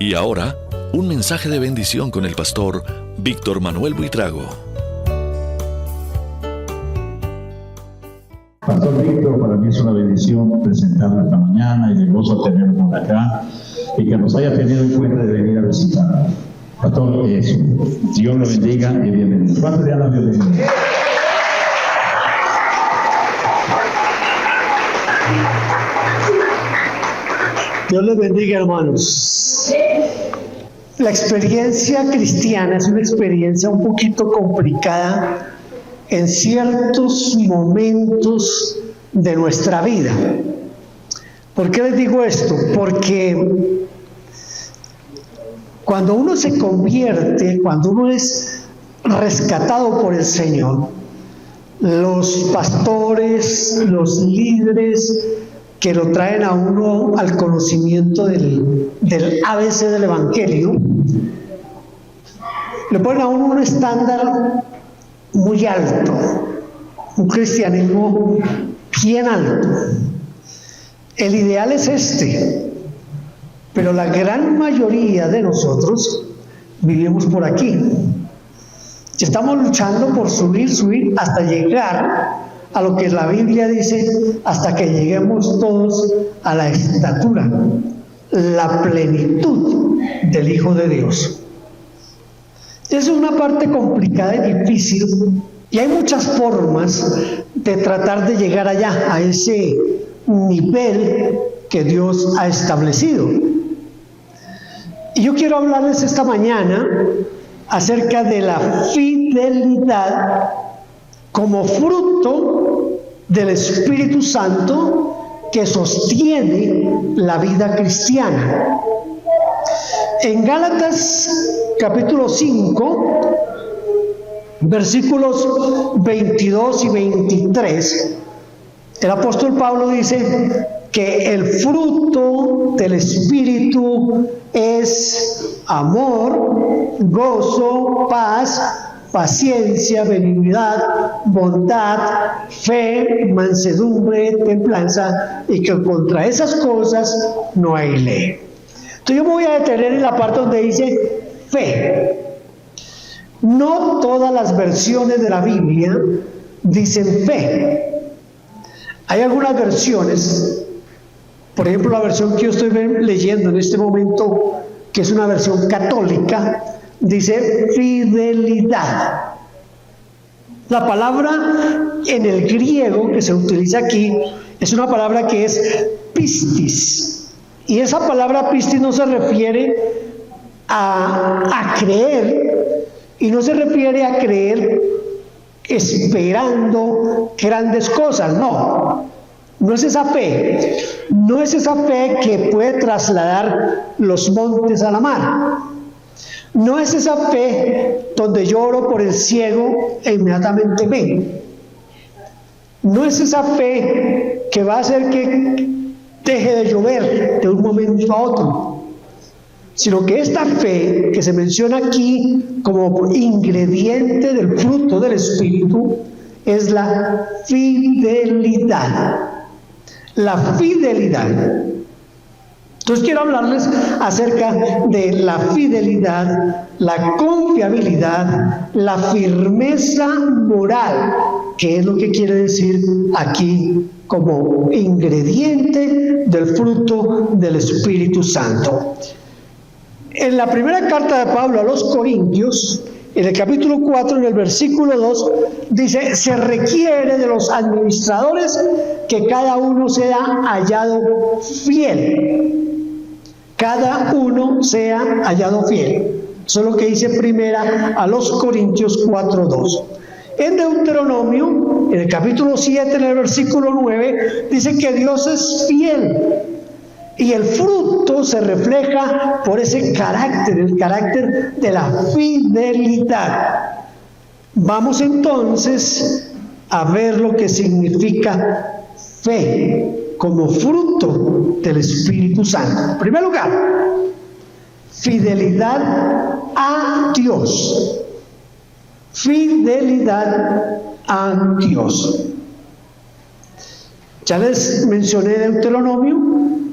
Y ahora, un mensaje de bendición con el pastor Víctor Manuel Buitrago. Pastor Víctor, para mí es una bendición presentarlo esta mañana y de gozo tenerlo por acá y que nos haya tenido en cuenta de venir a visitar. Pastor, Dios lo bendiga y bienvenido. ¿Cuántos días la bienvenida? Dios les bendiga, hermanos. La experiencia cristiana es una experiencia un poquito complicada en ciertos momentos de nuestra vida. ¿Por qué les digo esto? Porque cuando uno se convierte, cuando uno es rescatado por el Señor, los pastores, los líderes que lo traen a uno al conocimiento del ABC del Evangelio, le ponen a uno un estándar muy alto, un cristianismo bien alto. El ideal es este, pero la gran mayoría de nosotros vivimos por aquí. Estamos luchando por subir hasta llegar a lo que la Biblia dice, hasta que lleguemos todos a la estatura, la plenitud del Hijo de Dios. Es una parte complicada y difícil, y hay muchas formas de tratar de llegar allá, a ese nivel que Dios ha establecido. Y yo quiero hablarles esta mañana acerca de la fidelidad como fruto del Espíritu Santo que sostiene la vida cristiana. En Gálatas capítulo 5, versículos 22 y 23, el apóstol Pablo dice que el fruto del Espíritu es amor, gozo, paz, paciencia, benignidad, bondad, fe, mansedumbre, templanza, y que contra esas cosas no hay ley. Entonces yo me voy a detener en la parte donde dice fe. No todas las versiones de la Biblia dicen fe. Hay algunas versiones, por ejemplo la versión que yo estoy leyendo en este momento, que es una versión católica, dice fidelidad. La palabra en el griego que se utiliza aquí es una palabra que es pistis. Y esa palabra pistis no se refiere a creer, y no se refiere a creer esperando grandes cosas, no es esa fe, no es esa fe que puede trasladar los montes a la mar, no es esa fe donde yo oro por el ciego e inmediatamente ve, no es esa fe que va a hacer que deje de llover de un momento a otro, sino que esta fe que se menciona aquí como ingrediente del fruto del Espíritu es la fidelidad. La fidelidad. Entonces quiero hablarles acerca de la fidelidad, la confiabilidad, la firmeza moral, que es lo que quiere decir aquí como ingrediente del fruto del Espíritu Santo. En la primera carta de Pablo a los Corintios, en el capítulo 4, en el versículo 2, dice, se requiere de los administradores que cada uno sea hallado fiel. Cada uno sea hallado fiel. Eso es lo que dice primera a los Corintios 4:2. En Deuteronomio, en el capítulo 7, en el versículo 9, dice que Dios es fiel. Y el fruto se refleja por ese carácter, el carácter de la fidelidad. Vamos entonces a ver lo que significa fe como fruto del Espíritu Santo. En primer lugar, fidelidad a Dios. Fidelidad a Dios. Ya les mencioné Deuteronomio,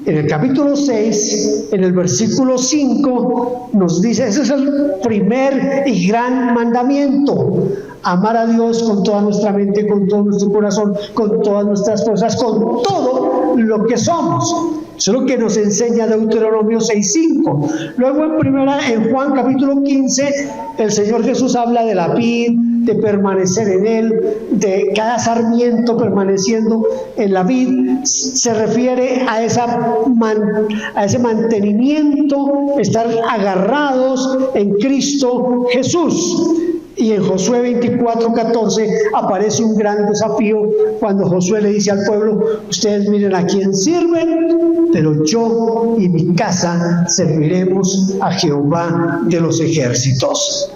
en el capítulo 6, en el versículo 5, nos dice, ese es el primer y gran mandamiento: amar a Dios con toda nuestra mente, con todo nuestro corazón, con todas nuestras fuerzas, con todo lo que somos. Eso es lo que nos enseña Deuteronomio 6:5. Luego en Juan capítulo 15, el Señor Jesús habla de la vid, de permanecer en él, de cada sarmiento permaneciendo en la vid. Se refiere a ese mantenimiento, estar agarrados en Cristo Jesús. Y en Josué 24:14 aparece un gran desafío cuando Josué le dice al pueblo: ustedes miren a quién sirven, pero yo y mi casa serviremos a Jehová de los ejércitos.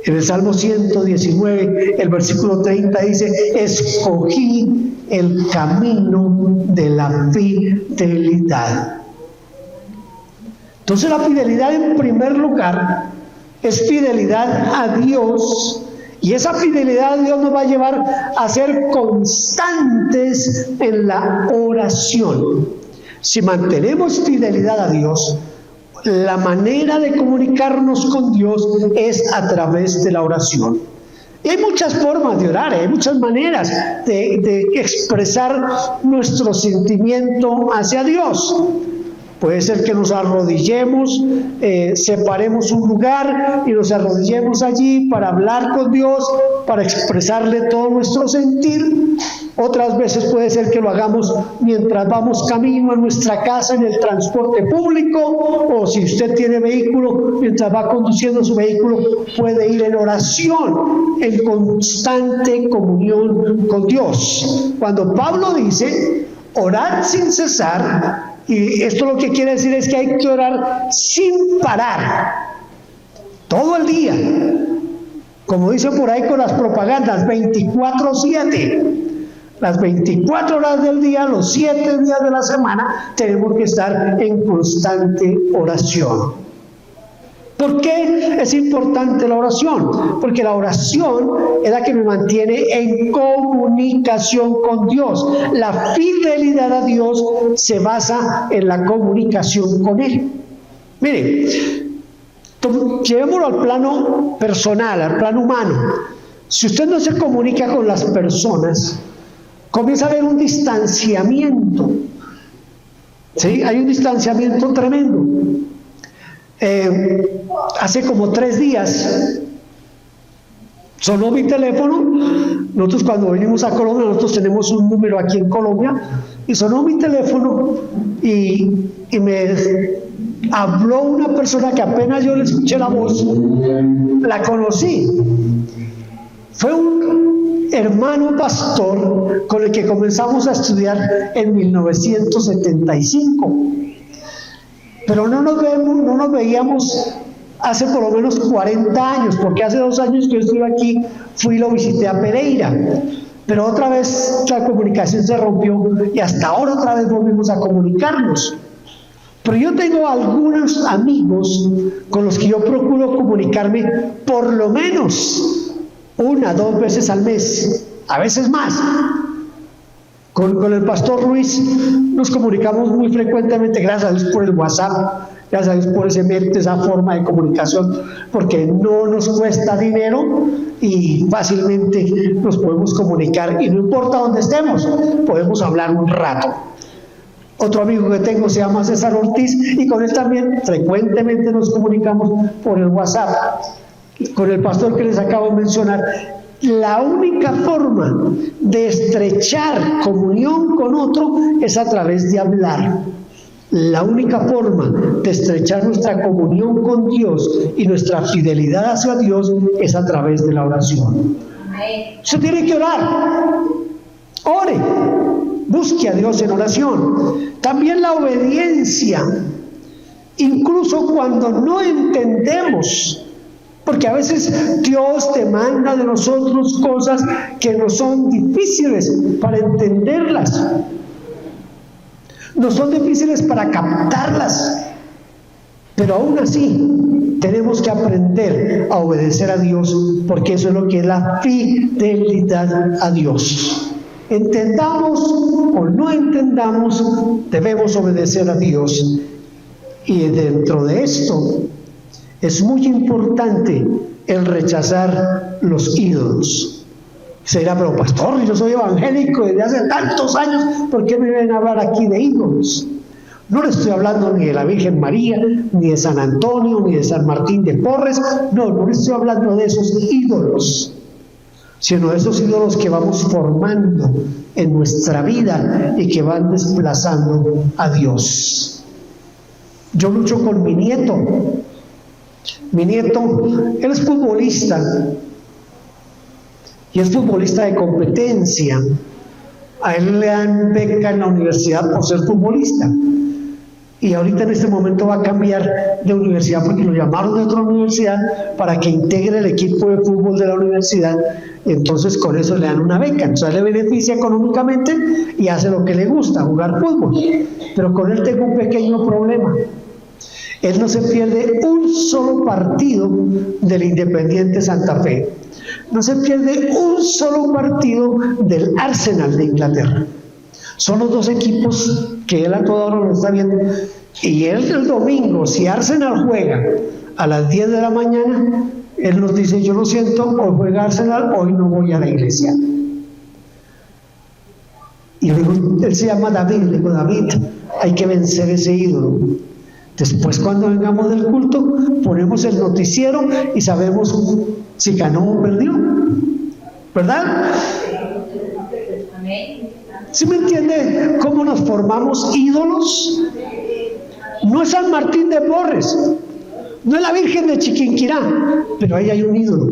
En el Salmo 119, el versículo 30 dice: escogí el camino de la fidelidad. Entonces la fidelidad, en primer lugar, es fidelidad a Dios, y esa fidelidad a Dios nos va a llevar a ser constantes en la oración. Si mantenemos fidelidad a Dios, la manera de comunicarnos con Dios es a través de la oración. Y hay muchas formas de orar, hay muchas maneras de expresar nuestro sentimiento hacia Dios. Puede ser que nos arrodillemos, separemos un lugar y nos arrodillemos allí para hablar con Dios, para expresarle todo nuestro sentir. Otras veces puede ser que lo hagamos mientras vamos camino a nuestra casa en el transporte público, o si usted tiene vehículo, mientras va conduciendo su vehículo, puede ir en oración, en constante comunión con Dios. Cuando Pablo dice orar sin cesar, y esto lo que quiere decir es que hay que orar sin parar, todo el día, como dicen por ahí con las propagandas, 24/7. Las 24 horas del día, los 7 días de la semana, tenemos que estar en constante oración. ¿Por qué es importante la oración? Porque la oración es la que me mantiene en comunicación con Dios. La fidelidad a Dios se basa en la comunicación con Él. Mire, llevémoslo al plano personal, al plano humano. Si usted no se comunica con las personas, comienza a haber un distanciamiento. ¿Sí? Hay un distanciamiento tremendo. Hace como 3 días sonó mi teléfono. Nosotros cuando venimos a Colombia, nosotros tenemos un número aquí en Colombia, y sonó mi teléfono y me habló una persona que apenas yo le escuché la voz, la conocí. Fue un hermano pastor con el que comenzamos a estudiar en 1975. Pero no nos veíamos hace por lo menos 40 años, porque hace 2 años que yo estuve aquí, fui y lo visité a Pereira. Pero otra vez la comunicación se rompió y hasta ahora otra vez volvimos a comunicarnos. Pero yo tengo algunos amigos con los que yo procuro comunicarme por lo menos 1 o 2 veces al mes, a veces más. Con el pastor Ruiz nos comunicamos muy frecuentemente, gracias a Dios por el WhatsApp, gracias a Dios por esa forma de comunicación, porque no nos cuesta dinero y fácilmente nos podemos comunicar, y no importa dónde estemos, podemos hablar un rato. Otro amigo que tengo se llama César Ortiz, y con él también frecuentemente nos comunicamos por el WhatsApp. Con el pastor que les acabo de mencionar, la única forma de estrechar comunión con otro es a través de hablar. La única forma de estrechar nuestra comunión con Dios y nuestra fidelidad hacia Dios es a través de la oración. Usted tiene que orar. Ore. Busque a Dios en oración. También la obediencia, incluso cuando no entendemos. Porque a veces Dios demanda de nosotros cosas que nos son difíciles para entenderlas, no son difíciles para captarlas, pero aún así tenemos que aprender a obedecer a Dios, porque eso es lo que es la fidelidad a Dios. Entendamos o no entendamos, debemos obedecer a Dios. Y dentro de esto es muy importante el rechazar los ídolos. Se dirá, pero pastor, yo soy evangélico desde hace tantos años, ¿por qué me vienen a hablar aquí de ídolos? No le estoy hablando ni de la Virgen María, ni de San Antonio, ni de San Martín de Porres. No le estoy hablando de esos ídolos, sino de esos ídolos que vamos formando en nuestra vida y que van desplazando a Dios. Yo lucho con mi nieto. Mi nieto, él es futbolista, y es futbolista de competencia. A él le dan beca en la universidad por ser futbolista. Y ahorita en este momento va a cambiar de universidad porque lo llamaron de otra universidad para que integre el equipo de fútbol de la universidad. Entonces con eso le dan una beca. Entonces le beneficia económicamente y hace lo que le gusta, jugar fútbol. Pero con él tengo un pequeño problema. Él no se pierde un solo partido del Independiente Santa Fe. No se pierde un solo partido del Arsenal de Inglaterra. Son los dos equipos que él a toda hora lo está viendo. Y él el domingo, si Arsenal juega a las 10 de la mañana, él nos dice, yo lo siento, hoy juega Arsenal, hoy no voy a la iglesia. Y luego él se llama David, le digo, David, hay que vencer ese ídolo. Después cuando vengamos del culto, ponemos el noticiero y sabemos si ganó o perdió. ¿Verdad? ¿Sí me entiende cómo nos formamos ídolos? No es San Martín de Porres, no es la Virgen de Chiquinquirá, pero ahí hay un ídolo.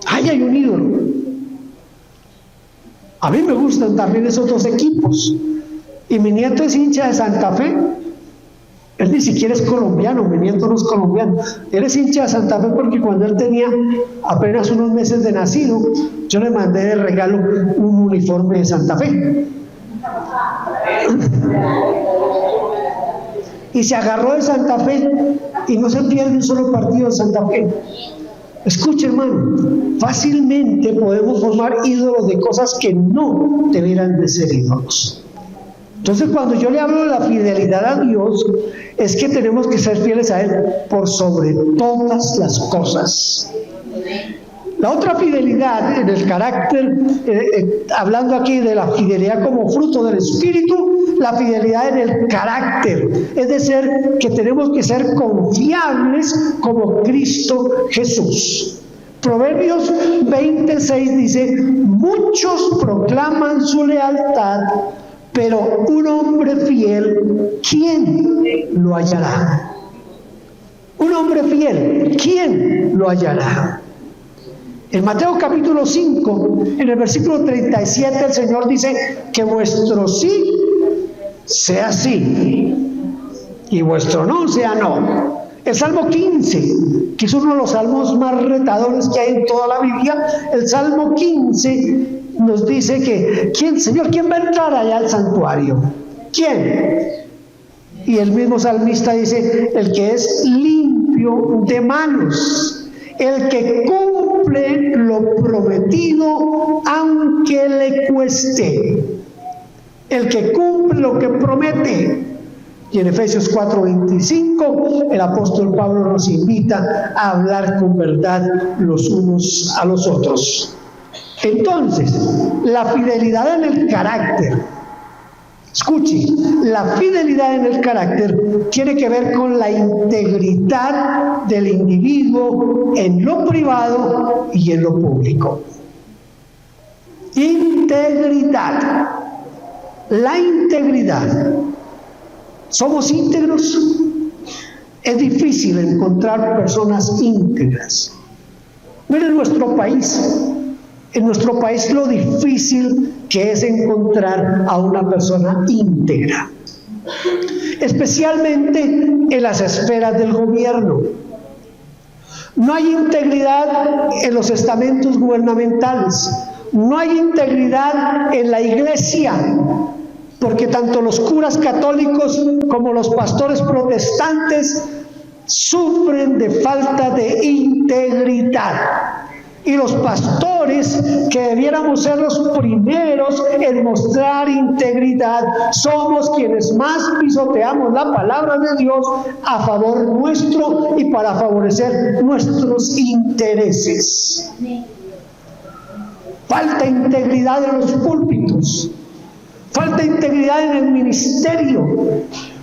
Ahí hay un ídolo. A mí me gustan también esos dos equipos. Y mi nieto es hincha de Santa Fe. Él ni siquiera es colombiano, mi nieto no es colombiano. Él es hincha de Santa Fe porque cuando él tenía apenas unos meses de nacido, yo le mandé de regalo un uniforme de Santa Fe. Y se agarró de Santa Fe y no se pierde un solo partido de Santa Fe. Escuche, hermano, fácilmente podemos formar ídolos de cosas que no debieran de ser ídolos. Entonces, cuando yo le hablo de la fidelidad a Dios, es que tenemos que ser fieles a Él por sobre todas las cosas. La otra fidelidad en el carácter, hablando aquí de la fidelidad como fruto del Espíritu, la fidelidad en el carácter, es decir, que tenemos que ser confiables como Cristo Jesús. Proverbios 26 dice, muchos proclaman su lealtad, pero un hombre fiel, ¿quién lo hallará? Un hombre fiel, ¿quién lo hallará? En Mateo capítulo 5, en el versículo 37, el Señor dice que vuestro sí sea sí y vuestro no sea no. El Salmo 15, que es uno de los salmos más retadores que hay en toda la Biblia, el Salmo 15 nos dice que, Señor, ¿quién va a entrar allá al santuario? ¿Quién? Y el mismo salmista dice, el que es limpio de manos, el que cumple lo prometido aunque le cueste, el que cumple lo que promete. Y en Efesios 4:25 el apóstol Pablo nos invita a hablar con verdad los unos a los otros. Entonces, la fidelidad en el carácter, escuche, la fidelidad en el carácter tiene que ver con la integridad del individuo en lo privado y en lo público. Integridad. La integridad. ¿Somos íntegros? Es difícil encontrar personas íntegras. Miren nuestro país. En nuestro país lo difícil que es encontrar a una persona íntegra, especialmente en las esferas del gobierno. No hay integridad en los estamentos gubernamentales, no hay integridad en la iglesia, porque tanto los curas católicos como los pastores protestantes sufren de falta de integridad. Y los pastores, que debiéramos ser los primeros en mostrar integridad, somos quienes más pisoteamos la palabra de Dios a favor nuestro y para favorecer nuestros intereses. Falta integridad en los púlpitos, falta integridad en el ministerio,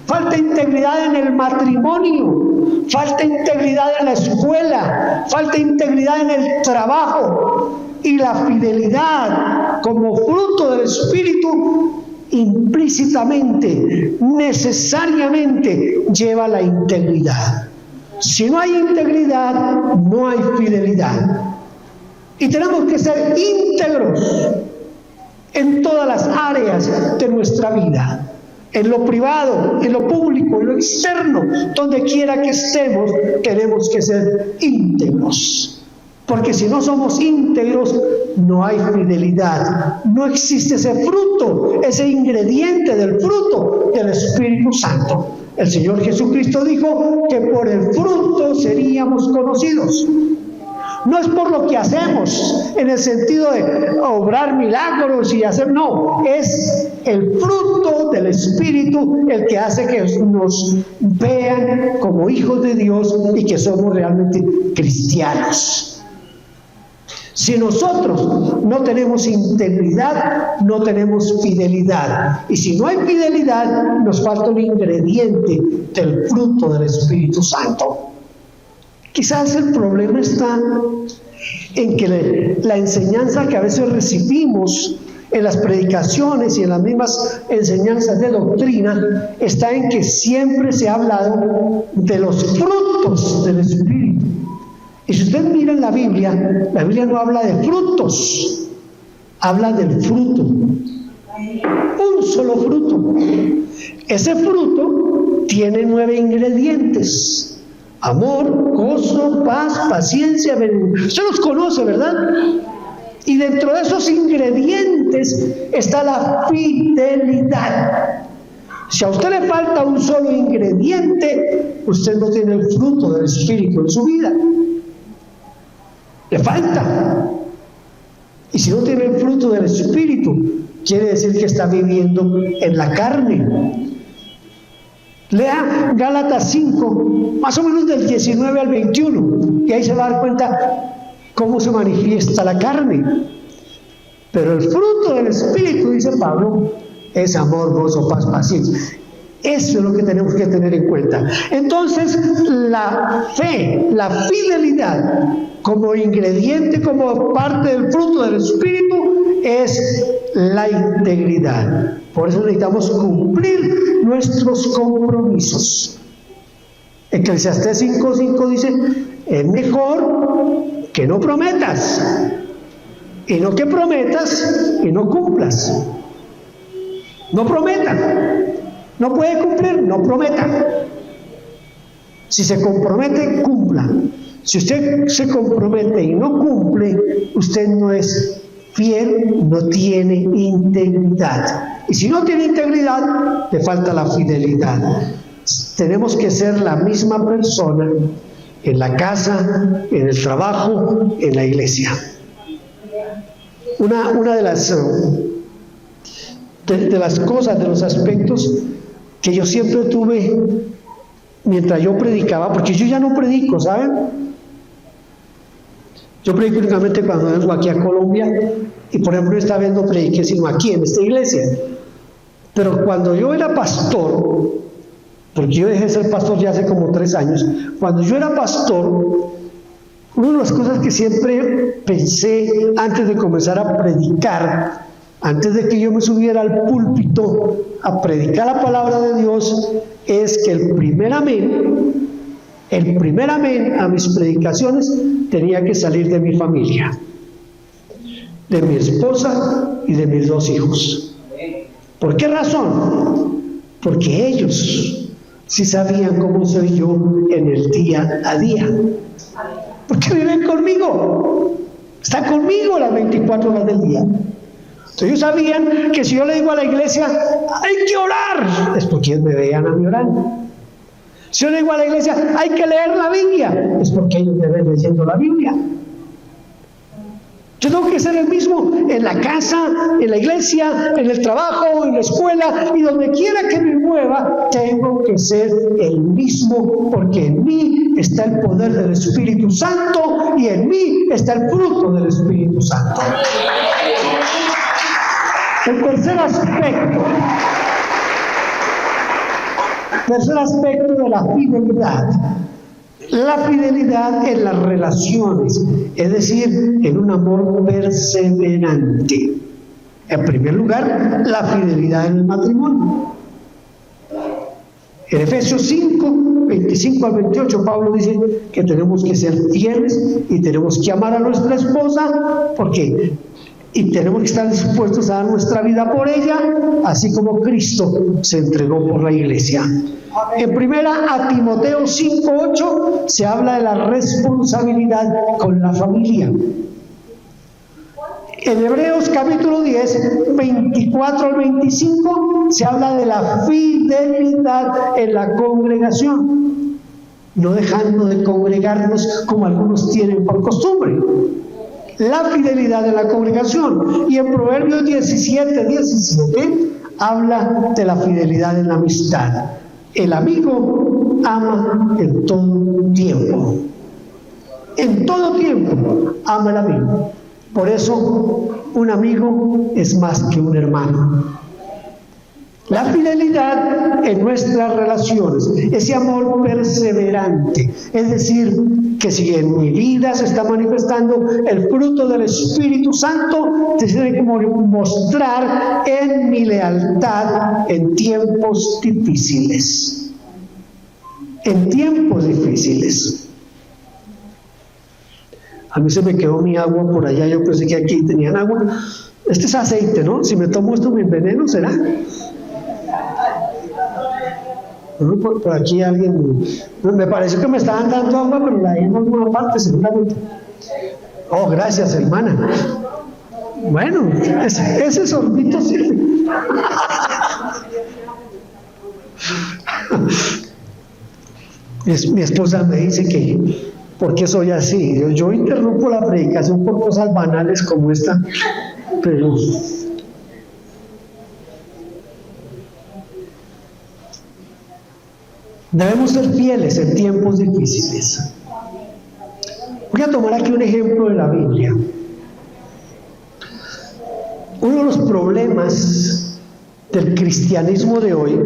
falta integridad en el matrimonio, falta integridad en la escuela, falta integridad en el trabajo. Y la fidelidad como fruto del Espíritu implícitamente, necesariamente lleva la integridad. Si no hay integridad, no hay fidelidad. Y tenemos que ser íntegros en todas las áreas de nuestra vida. En lo privado, en lo público, en lo externo, donde quiera que estemos, tenemos que ser íntegros. Porque si no somos íntegros, no hay fidelidad. No existe ese fruto, ese ingrediente del fruto del Espíritu Santo. El Señor Jesucristo dijo que por el fruto seríamos conocidos. No es por lo que hacemos, en el sentido de obrar milagros y hacer, no, es el fruto del Espíritu el que hace que nos vean como hijos de Dios y que somos realmente cristianos. Si nosotros no tenemos integridad, no tenemos fidelidad. Y si no hay fidelidad, nos falta un ingrediente del fruto del Espíritu Santo. Quizás el problema está en que la enseñanza que a veces recibimos en las predicaciones y en las mismas enseñanzas de doctrina está en que siempre se ha hablado de los frutos del Espíritu. Y si usted mira en la Biblia no habla de frutos, habla del fruto. Un solo fruto. Ese fruto tiene 9 ingredientes. Amor, gozo, paz, paciencia, benignidad. Usted los conoce, ¿verdad? Y dentro de esos ingredientes está la fidelidad. Si a usted le falta un solo ingrediente, usted no tiene el fruto del Espíritu en su vida. Le falta. Y si no tiene el fruto del Espíritu, quiere decir que está viviendo en la carne. Lea Gálatas 5, más o menos del 19 al 21, y ahí se va a dar cuenta cómo se manifiesta la carne. Pero el fruto del Espíritu, dice Pablo, es amor, gozo, paz, paciencia. Eso es lo que tenemos que tener en cuenta. Entonces, la fe, la fidelidad, como ingrediente, como parte del fruto del Espíritu, es la integridad. Por eso necesitamos cumplir nuestros compromisos. Eclesiastés 5:5 dice: es mejor que no prometas, y no que prometas y no cumplas. No prometa. No puede cumplir, no prometa. Si se compromete, cumpla. Si usted se compromete y no cumple, usted no es fiel, no tiene integridad. Y si no tiene integridad, le falta la fidelidad. Tenemos que ser la misma persona en la casa, en el trabajo, en la iglesia. Una de las cosas, de los aspectos que yo siempre tuve mientras yo predicaba, porque yo ya no predico, ¿saben? Yo predico únicamente cuando vengo aquí a Colombia, y por ejemplo esta vez no prediqué sino aquí en esta iglesia. Pero cuando yo era pastor, porque yo dejé de ser pastor ya hace como 3 años, cuando yo era pastor, una de las cosas que siempre pensé antes de comenzar a predicar, antes de que yo me subiera al púlpito a predicar la palabra de Dios, es que el primer amén a mis predicaciones tenía que salir de mi familia, de mi esposa y de mis 2 hijos. ¿Por qué razón? Porque ellos sí sabían cómo soy yo en el día a día. Porque viven conmigo, están conmigo las 24 horas del día. Entonces ellos sabían que si yo le digo a la iglesia, hay que orar, es porque ellos me veían a mí orando. Si yo le digo a la iglesia, hay que leer la Biblia, es porque ellos me ven leyendo la Biblia. Yo tengo que ser el mismo en la casa, en la iglesia, en el trabajo, en la escuela y donde quiera que me mueva, tengo que ser el mismo porque en mí está el poder del Espíritu Santo y en mí está el fruto del Espíritu Santo. El tercer aspecto de la fidelidad. La fidelidad en las relaciones, es decir, en un amor perseverante. En primer lugar, la fidelidad en el matrimonio. En Efesios 5, 25 al 28, Pablo dice que tenemos que ser fieles y tenemos que amar a nuestra esposa, porque y tenemos que estar dispuestos a dar nuestra vida por ella, así como Cristo se entregó por la iglesia. En primera a Timoteo 5:8 se habla de la responsabilidad con la familia. En Hebreos capítulo 10, 24 al 25 se habla de la fidelidad en la congregación, no dejando de congregarnos como algunos tienen por costumbre. La fidelidad en la congregación. Y en Proverbios 17 habla de la fidelidad en la amistad. El amigo ama en todo tiempo. En todo tiempo ama el amigo. Por eso un amigo es más que un hermano. La fidelidad en nuestras relaciones, ese amor perseverante, es decir, que si en mi vida se está manifestando el fruto del Espíritu Santo, se tiene que mostrar en mi lealtad en tiempos difíciles. En tiempos difíciles. A mí se me quedó mi agua por allá, yo pensé que aquí tenían agua. Este es aceite, ¿no? Si me tomo esto me enveneno, ¿será? Por aquí alguien, me pareció que me estaban dando agua, pero la dejé en alguna parte seguramente. Oh, gracias, hermana. Bueno, ese sorbito sirve. Mi esposa me dice que ¿por qué soy así? Yo interrumpo la predicación por cosas banales como esta, pero debemos ser fieles en tiempos difíciles. Voy a tomar aquí un ejemplo de la Biblia. Uno de los problemas del cristianismo de hoy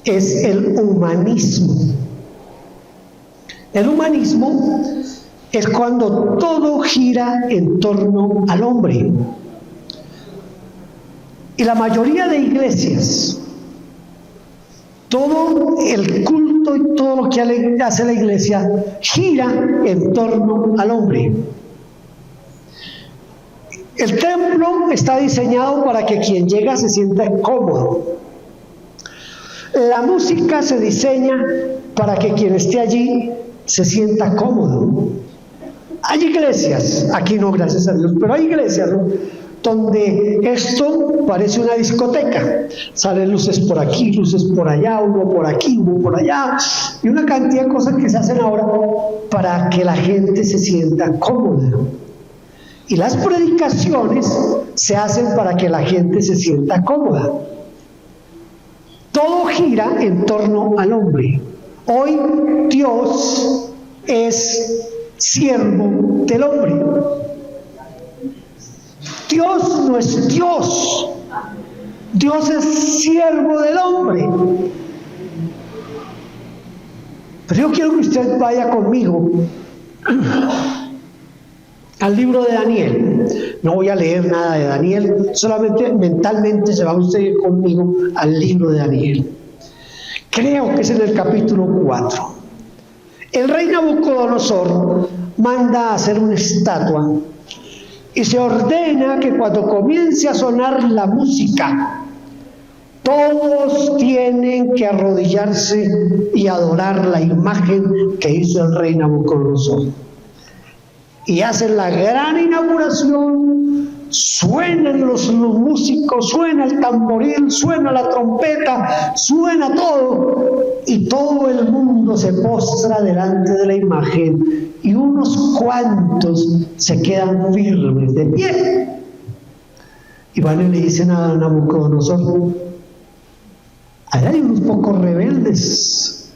es el humanismo. El humanismo es cuando todo gira en torno al hombre. Y la mayoría de iglesias, todo el culto y todo lo que hace la iglesia gira en torno al hombre. El templo está diseñado para que quien llega se sienta cómodo. La música se diseña para que quien esté allí se sienta cómodo. Hay iglesias, aquí no, gracias a Dios, pero hay iglesias, ¿no?, donde esto parece una discoteca. Salen luces por aquí, luces por allá, uno por aquí, uno por allá, y una cantidad de cosas que se hacen ahora para que la gente se sienta cómoda. Y las predicaciones se hacen para que la gente se sienta cómoda. Todo gira en torno al hombre. Hoy Dios es siervo del hombre. Dios no es Dios. Dios es siervo del hombre. Pero yo quiero que usted vaya conmigo al libro de Daniel. No voy a leer nada de Daniel, solamente mentalmente se va usted a ir conmigo al libro de Daniel. Creo que es en el capítulo 4. El rey Nabucodonosor manda a hacer una estatua y se ordena que cuando comience a sonar la música, todos tienen que arrodillarse y adorar la imagen que hizo el rey Nabucodonosor. Y hacen la gran inauguración, suenan los músicos, suena el tamboril, suena la trompeta, suena todo, y todo el mundo se postra delante de la imagen y unos cuantos se quedan firmes de pie. Y van y le dicen a Nabucodonosor: ahí hay unos pocos rebeldes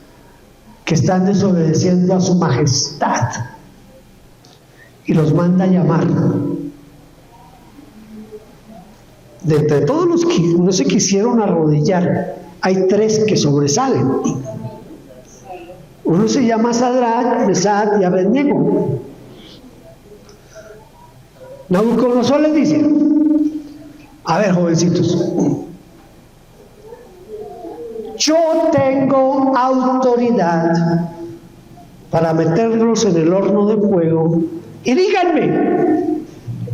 que están desobedeciendo a su majestad, y los manda a llamar. De entre todos los que no se quisieron arrodillar, hay 3 que sobresalen. Uno se llama Sadrach, Mesach y Abednego. Nabucodonosor les dice: a ver, jovencitos, yo tengo autoridad para meterlos en el horno de fuego, y díganme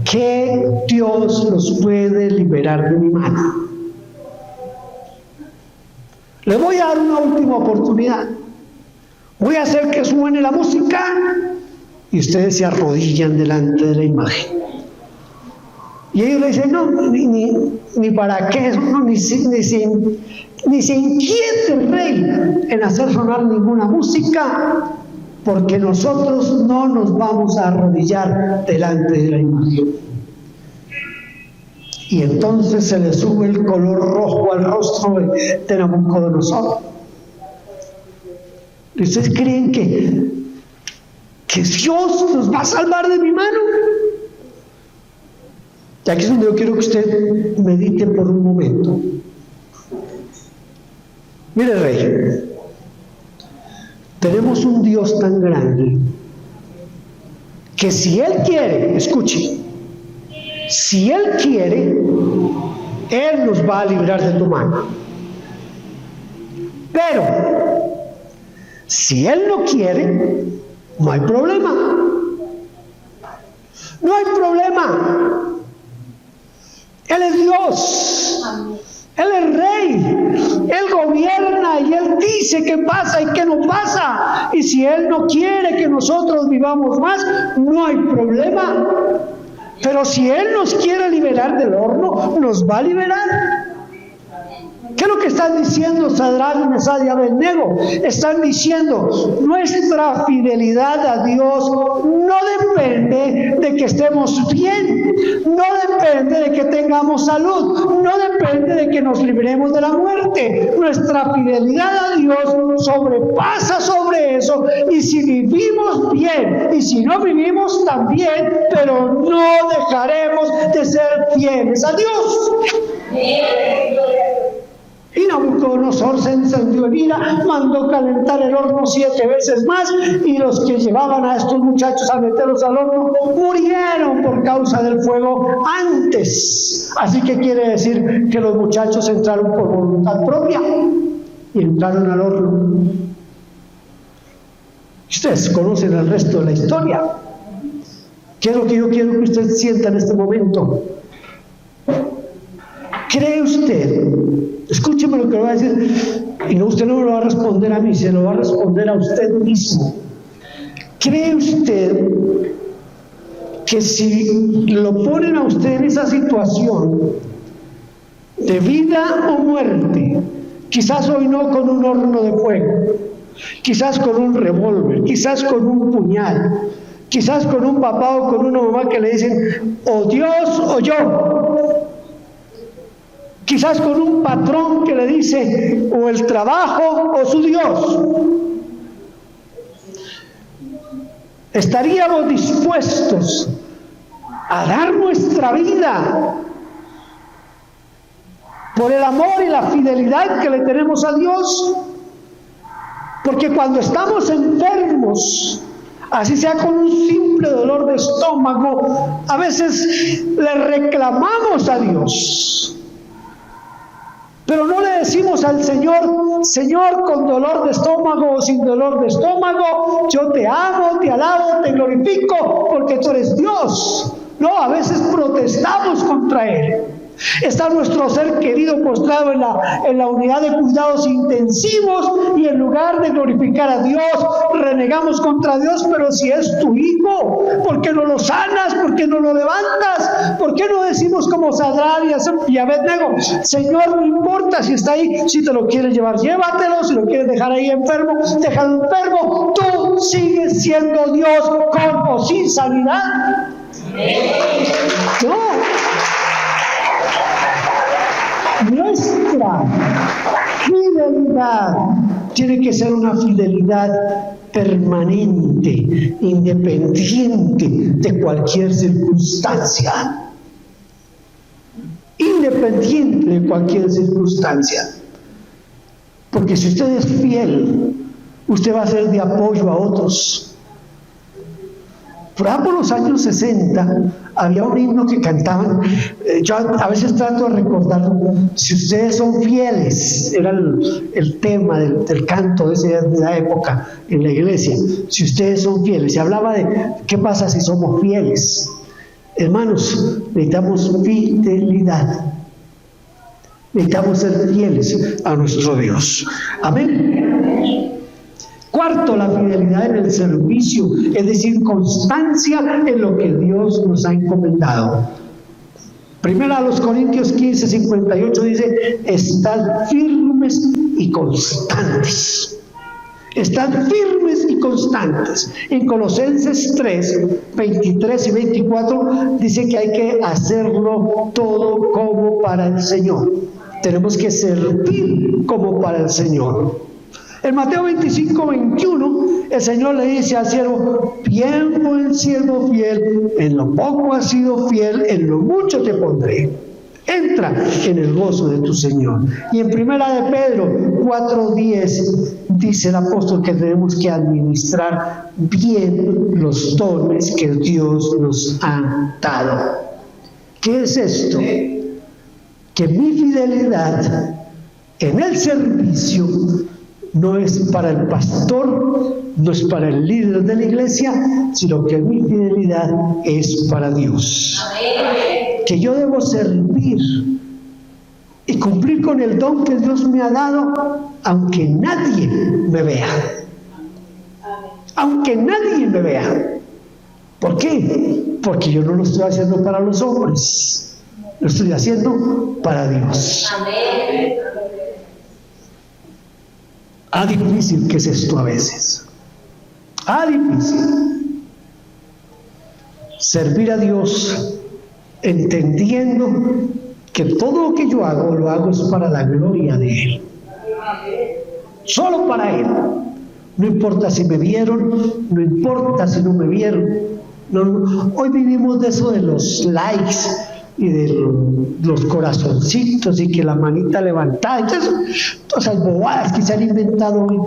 que Dios los puede liberar de mi mano. Les voy a dar una última oportunidad. Voy a hacer que suene la música y ustedes se arrodillan delante de la imagen. Y ellos le dicen: no, ni para qué, no, ni se inquiete el rey en hacer sonar ninguna música, porque nosotros no nos vamos a arrodillar delante de la imagen. Y entonces se le sube el color rojo al rostro de Nabucodonosor. ¿Ustedes creen que Dios nos va a salvar de mi mano? Y aquí es donde yo quiero que usted medite por un momento. Mire, rey, tenemos un Dios tan grande que si Él quiere, escuche, si Él quiere, Él nos va a librar de tu mano. Pero si Él no quiere, no hay problema. No hay problema. Él es Dios. Él es rey. Él gobierna y Él dice qué pasa y qué no pasa. Y si Él no quiere que nosotros vivamos más, no hay problema. Pero si Él nos quiere liberar del horno, nos va a liberar. ¿Qué es lo que están diciendo Sadrach, Mesach y Abednego? Están diciendo: nuestra fidelidad a Dios no depende de que estemos bien, no depende de que tengamos salud, no depende de que nos libremos de la muerte. Nuestra fidelidad a Dios sobrepasa sobre eso, y si vivimos bien y si no vivimos también, pero no dejaremos de ser fieles a Dios. Y Nabucodonosor se encendió en ira, mandó calentar el horno 7 veces más, y los que llevaban a estos muchachos a meterlos al horno murieron por causa del fuego antes. Así que quiere decir que los muchachos entraron por voluntad propia y entraron al horno. Ustedes conocen el resto de la historia. ¿Qué es lo que yo quiero que usted sienta en este momento? ¿Cree usted? Escúcheme lo que le voy a decir, y no, usted no me lo va a responder a mí, se lo va a responder a usted mismo. ¿Cree usted que si lo ponen a usted en esa situación de vida o muerte, quizás hoy no con un horno de fuego, quizás con un revólver, quizás con un puñal, quizás con un papá o con una mamá que le dicen: o Dios o yo, quizás con un patrón que le dice: o el trabajo o su Dios, ¿estaríamos dispuestos a dar nuestra vida por el amor y la fidelidad que le tenemos a Dios? Porque cuando estamos enfermos, así sea con un simple dolor de estómago, a veces le reclamamos a Dios. Pero no le decimos al Señor: Señor, con dolor de estómago o sin dolor de estómago, yo te amo, te alabo, te glorifico, porque tú eres Dios. No, a veces protestamos contra Él. Está nuestro ser querido postrado en la unidad de cuidados intensivos, y en lugar de glorificar a Dios, renegamos contra Dios. Pero si es tu hijo, ¿por qué no lo sanas? ¿Por qué no lo levantas? ¿Por qué no decimos como Sadrach y Abednego: Señor, no importa si está ahí, si te lo quieres llevar, llévatelo, si lo quieres dejar ahí enfermo, déjalo enfermo, tú sigues siendo Dios con o sin sanidad? No. Nuestra fidelidad tiene que ser una fidelidad permanente, independiente de cualquier circunstancia. Independiente de cualquier circunstancia. Porque si usted es fiel, usted va a ser de apoyo a otros. Por allá por los años 60 había un himno que cantaban, yo a veces trato de recordarlo: si ustedes son fieles, era el tema del canto de esa época en la iglesia. Si ustedes son fieles, se hablaba de qué pasa si somos fieles. Hermanos, necesitamos fidelidad, necesitamos ser fieles a nuestro Dios. Amén. Cuarto, la fidelidad en el servicio, es decir, constancia en lo que Dios nos ha encomendado. Primera a los Corintios 15:58 dice: estad firmes y constantes. Estad firmes y constantes. En Colosenses 3:23 y 24 dice que hay que hacerlo todo como para el Señor. Tenemos que servir como para el Señor. En Mateo 25:21, el Señor le dice al siervo: bien buen siervo fiel, en lo poco has sido fiel, en lo mucho te pondré. Entra en el gozo de tu Señor. Y en Primera de Pedro 4:10 dice el apóstol que tenemos que administrar bien los dones que Dios nos ha dado. ¿Qué es esto? Que mi fidelidad en el servicio no es para el pastor, no es para el líder de la iglesia, sino que mi fidelidad es para Dios. Que yo debo servir y cumplir con el don que Dios me ha dado, aunque nadie me vea. Aunque nadie me vea. ¿Por qué? Porque yo no lo estoy haciendo para los hombres, lo estoy haciendo para Dios. Difícil que es esto a veces. Difícil. Servir a Dios entendiendo que todo lo que yo hago, lo hago es para la gloria de Él. Solo para Él. No importa si me vieron, no importa si no me vieron. No. Hoy vivimos de eso de los likes y de los corazoncitos y que la manita levantada, entonces, todas esas bobadas que se han inventado hoy.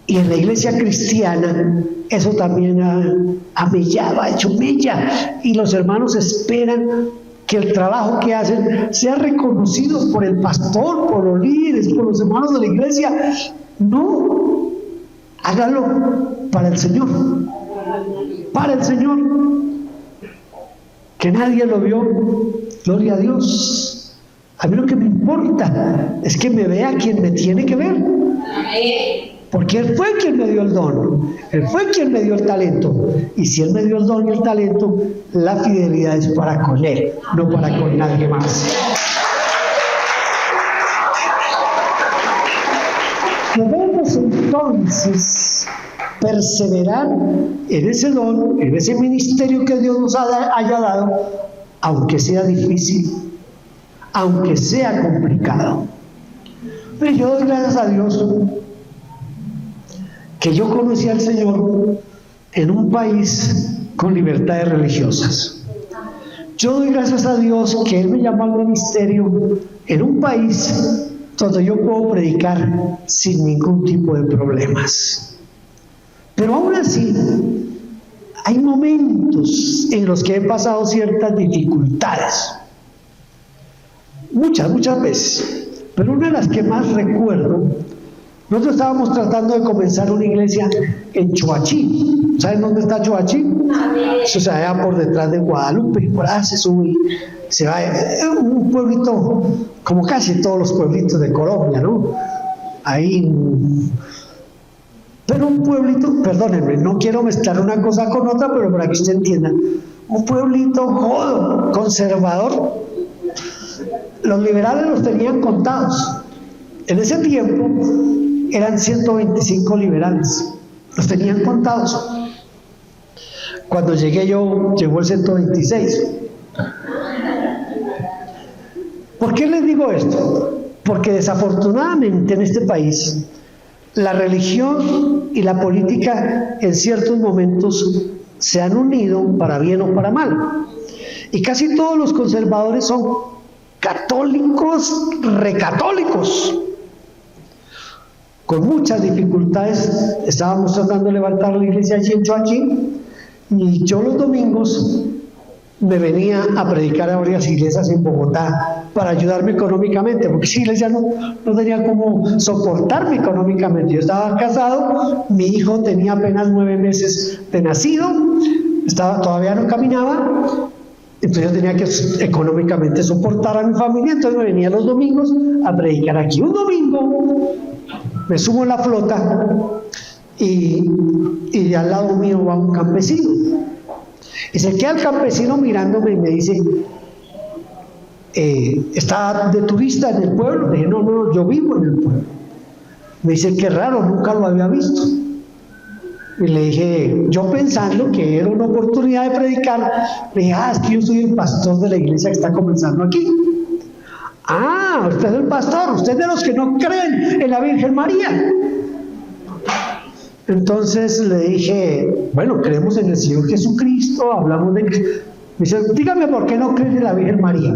Y en la iglesia cristiana eso también ha hecho mella, y los hermanos esperan que el trabajo que hacen sea reconocido por el pastor, por los líderes, por los hermanos de la iglesia. No, hágalo para el Señor, para el Señor. Que nadie lo vio, gloria a Dios. A mí lo que me importa es que me vea quien me tiene que ver. Porque Él fue quien me dio el don, Él fue quien me dio el talento. Y si Él me dio el don y el talento, la fidelidad es para con Él, no para con nadie más. Debemos entonces perseverar en ese don, en ese ministerio que Dios nos haya dado, aunque sea difícil, aunque sea complicado. Pero yo doy gracias a Dios que yo conocí al Señor en un país con libertades religiosas. Yo doy gracias a Dios que Él me llamó al ministerio en un país donde yo puedo predicar sin ningún tipo de problemas. Pero aún así, hay momentos en los que he pasado ciertas dificultades. Muchas veces. Pero una de las que más recuerdo Nosotros estábamos tratando de comenzar una iglesia en Choachí. ¿Saben dónde está Choachí? Eso se va por detrás de Guadalupe, por ahí se sube, se va, un pueblito, como casi todos los pueblitos de Colombia, ¿no? Ahí, pero un pueblito, perdónenme, no quiero mezclar una cosa con otra, pero para que usted entienda, un pueblito jodo, conservador. Los liberales los tenían contados. En ese tiempo eran 125 liberales, los tenían contados. Cuando llegué yo, llegó el 126. ¿Por qué les digo esto? Porque desafortunadamente en este país la religión y la política en ciertos momentos se han unido para bien o para mal. Y casi todos los conservadores son católicos, recatólicos. Con muchas dificultades estábamos tratando de levantar la iglesia allí en Choachí, y yo los domingos me venía a predicar a varias iglesias en Bogotá para ayudarme económicamente, porque esa iglesia no tenía cómo soportarme económicamente. Yo estaba casado, mi hijo tenía apenas 9 meses de nacido, todavía no caminaba, entonces yo tenía que económicamente soportar a mi familia, entonces me venía los domingos a predicar aquí. Un domingo me subo en la flota y de al lado mío va un campesino. Y se queda el campesino mirándome y me dice, ¿está de turista en el pueblo? Le dije, no, yo vivo en el pueblo. Me dice, qué raro, nunca lo había visto. Y le dije, yo pensando que era una oportunidad de predicar, le dije, es que yo soy el pastor de la iglesia que está comenzando aquí. Ah, usted es el pastor, usted es de los que no creen en la Virgen María. Entonces le dije, bueno, creemos en el Señor Jesucristo, hablamos de... Me dice, dígame por qué no creen en la Virgen María.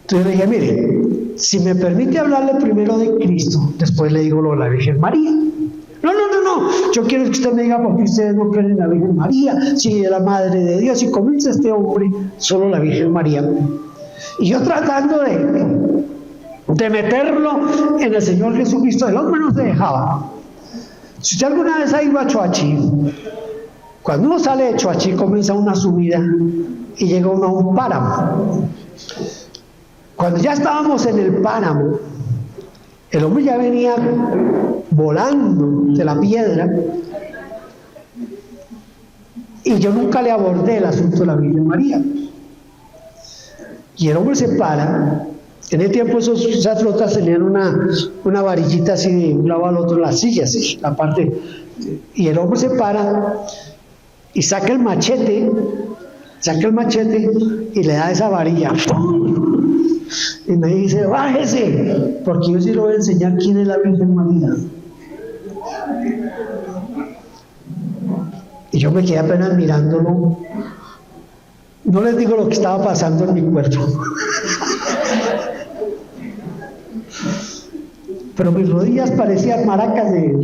Entonces le dije, mire, si me permite hablarle primero de Cristo, después le digo lo de la Virgen María. No, yo quiero que usted me diga por qué ustedes no creen en la Virgen María, si es la Madre de Dios, y comienza este hombre, solo la Virgen María. Y yo tratando de meterlo en el Señor Jesucristo, el hombre no se dejaba. Si usted alguna vez ha ido a Choachí, cuando uno sale de Choachí comienza una subida y llega uno a un páramo. Cuando ya estábamos en el páramo, el hombre ya venía volando de la piedra y yo nunca le abordé el asunto de la Virgen María. Y el hombre se para. En el tiempo esas flotas tenían una varillita así de un lado al otro, la silla así, la parte, y el hombre se para y saca el machete y le da esa varilla, ¡pum! Y me dice, bájese, porque yo sí le voy a enseñar quién es la Virgen María. Y yo me quedé apenas mirándolo. No les digo lo que estaba pasando en mi cuerpo. Pero mis rodillas parecían maracas de...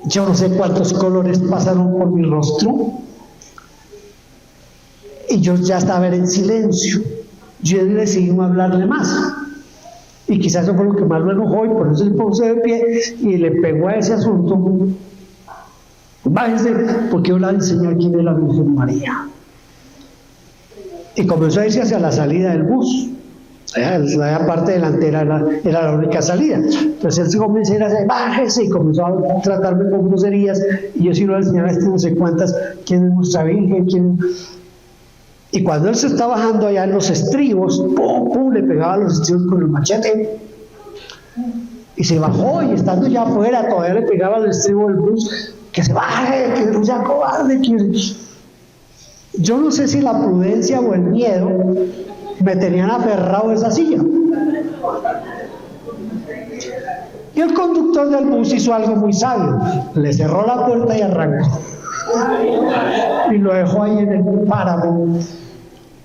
Yo no sé cuántos colores pasaron por mi rostro. Y yo ya estaba en silencio. Yo decidí no hablarle más. Y quizás eso fue lo que más lo enojó, y por eso se puso de pie y le pegó a ese asunto. Bájese, porque yo le voy a enseñar quién es la Virgen María. Y comenzó a irse hacia la salida del bus. La parte delantera era la única salida. Entonces él se comenzó a ir hacia, bájese, y comenzó a tratarme con groserías. Y yo sí lo voy a enseñar a no sé cuántas, quién es nuestra Virgen, quién... Y cuando él se está bajando allá en los estribos, ¡pum, pum!, le pegaba a los estribos con el machete. Y se bajó, y estando ya afuera, todavía le pegaba al estribo del bus, que se baje, que no sea cobarde, que... Yo no sé si la prudencia o el miedo me tenían aferrado a esa silla. Y el conductor del bus hizo algo muy sabio. Le cerró la puerta y arrancó. Y lo dejó ahí en el páramo.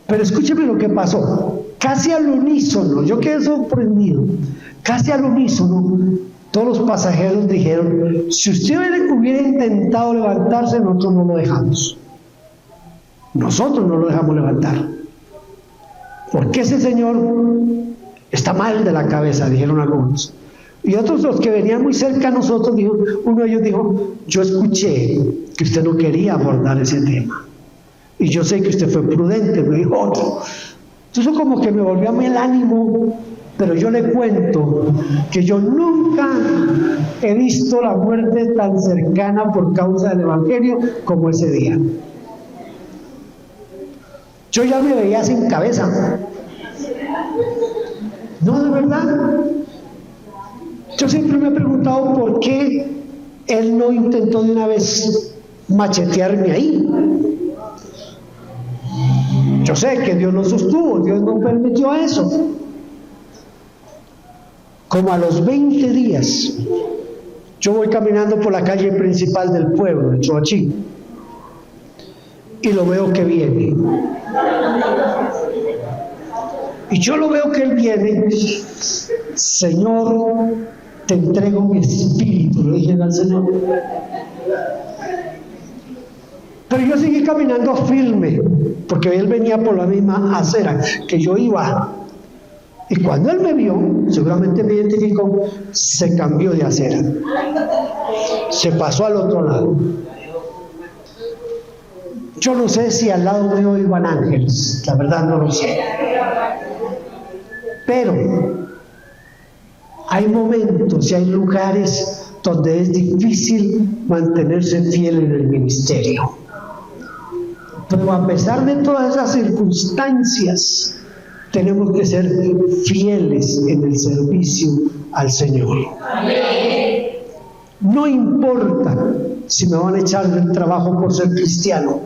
Pero escúcheme lo que pasó. Casi al unísono, yo quedé sorprendido. Casi al unísono, todos los pasajeros dijeron: si usted hubiera intentado levantarse, nosotros no lo dejamos. Nosotros no lo dejamos levantar. porque ese señor está mal de la cabeza, dijeron algunos. Y otros, los que venían muy cerca a nosotros, uno de ellos dijo, yo escuché que usted no quería abordar ese tema. Y yo sé que usted fue prudente, me dijo otro. Entonces como que me volvió a mí el ánimo, pero yo le cuento que yo nunca he visto la muerte tan cercana por causa del Evangelio como ese día. Yo ya me veía sin cabeza. No, de verdad. Yo siempre me he preguntado por qué él no intentó de una vez machetearme ahí. Yo sé que Dios lo sostuvo, Dios no permitió eso. Como a los 20 días, yo voy caminando por la calle principal del pueblo, de Choachí, y lo veo que viene. Y yo lo veo que él viene. Señor, te entrego mi espíritu, le dije al Señor. Pero yo seguí caminando firme, porque él venía por la misma acera que yo iba. Y cuando él me vio, seguramente me identificó, se cambió de acera. Se pasó al otro lado. Yo no sé si al lado mío iban ángeles, la verdad no lo sé. Pero hay momentos y hay lugares donde es difícil mantenerse fiel en el ministerio. Pero a pesar de todas esas circunstancias, tenemos que ser fieles en el servicio al Señor. No importa si me van a echar del trabajo por ser cristiano.